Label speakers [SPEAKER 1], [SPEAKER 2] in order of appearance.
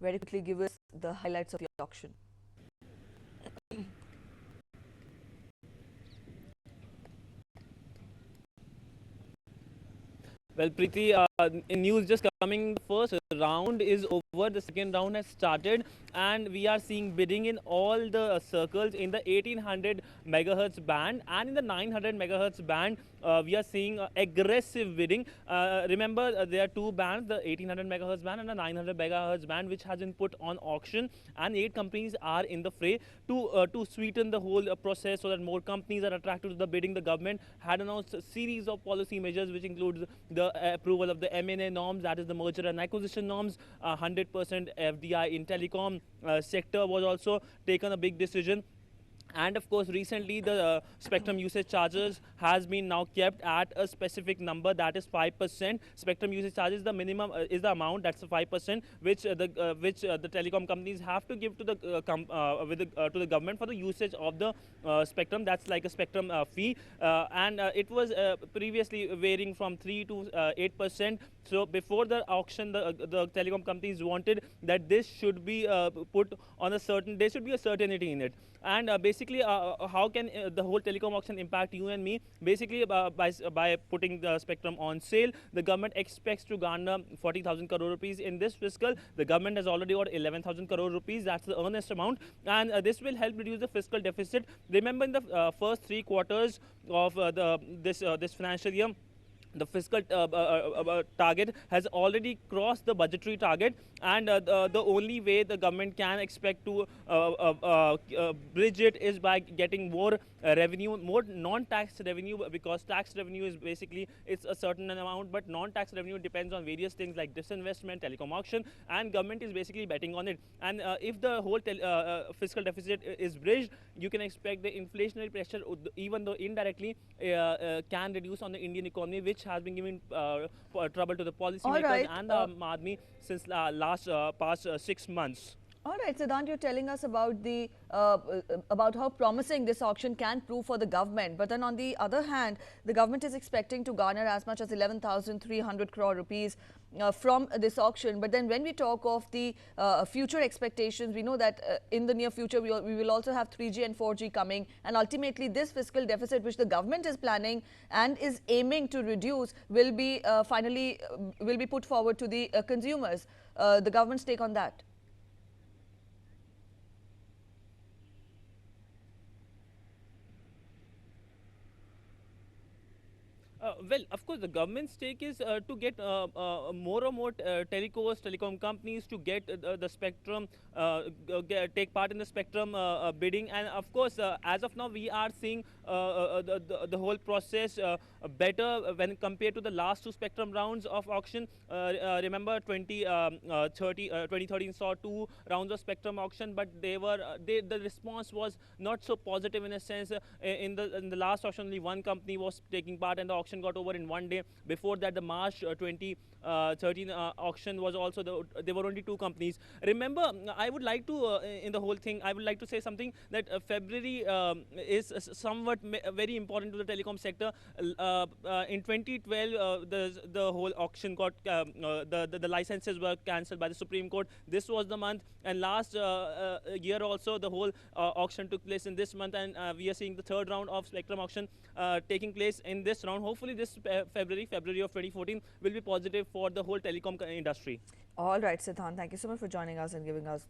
[SPEAKER 1] very quickly give us the highlights of the auction.
[SPEAKER 2] Well, Preeti, in news just coming, the first round is over, the second round has started, and we are seeing bidding in all the circles in the 1800 megahertz band and in the 900 megahertz band. We are seeing aggressive bidding. Remember, there are two bands, the 1800 megahertz band and the 900 megahertz band, which has been put on auction, and 8 companies are in the fray to sweeten the whole process so that more companies are attracted to the bidding. The government had announced a series of policy measures, which includes the approval of the M&A norms, that is the merger and acquisition norms, 100% FDI in telecom sector was also taken a big decision. And of course, recently the spectrum usage charges has been now kept at a specific number, that is 5%. Spectrum usage charges, the minimum is the amount, that's the 5%, which the telecom companies have to give to the to the government for the usage of the spectrum. That's like a spectrum fee, and it was previously varying from 3 to 8%. So before the auction, the telecom companies wanted that this should be put on a certain, there should be a certainty in it. And basically, how can the whole telecom auction impact you and me? Basically, by putting the spectrum on sale, the government expects to garner 40,000 crore rupees in this fiscal. The government has already got 11,000 crore rupees. That's the earnest amount, and this will help reduce the fiscal deficit. Remember, in the first 3 quarters of this financial year, the fiscal target has already crossed the budgetary target, and the only way the government can expect to bridge it is by getting more revenue, more non-tax revenue, because tax revenue is basically, it's a certain amount, but non-tax revenue depends on various things like disinvestment, telecom auction, and government is basically betting on it. And if the whole fiscal deficit is bridged, you can expect the inflationary pressure, even though indirectly, can reduce on the Indian economy, which has been giving trouble to the policymakers
[SPEAKER 1] Right.
[SPEAKER 2] and the Aam since past 6 months.
[SPEAKER 1] All right, Siddhant, you're telling us about the about how promising this auction can prove for the government. But then on the other hand, the government is expecting to garner as much as 11,300 crore rupees from this auction. But then when we talk of the future expectations, we know that in the near future we will also have 3G and 4G coming, and ultimately this fiscal deficit, which the government is planning and is aiming to reduce, will be finally will be put forward to the consumers. The government's take on that.
[SPEAKER 2] Well, of course, the government's stake is to get more and more telecom companies to get the spectrum, take part in the spectrum bidding. And of course, as of now, we are seeing the whole process better when compared to the last two spectrum rounds of auction. Remember, 2013 saw 2 rounds of spectrum auction, but the response was not so positive in a sense. In the last auction, only one company was taking part, and the auction got over in one day. Before that, the March 2013 auction was also there were only 2 companies. Remember, I would like to in the whole thing, I would like to say something that February is somewhat very important to the telecom sector. In 2012, the whole auction got the licenses were cancelled by the Supreme Court. This was the month, and last year also the whole auction took place in this month, and we are seeing the third round of spectrum auction taking place in this round. Hopefully, this February of 2014 will be positive for the whole telecom industry.
[SPEAKER 1] All right, Siddhant, thank you so much for joining us and giving us those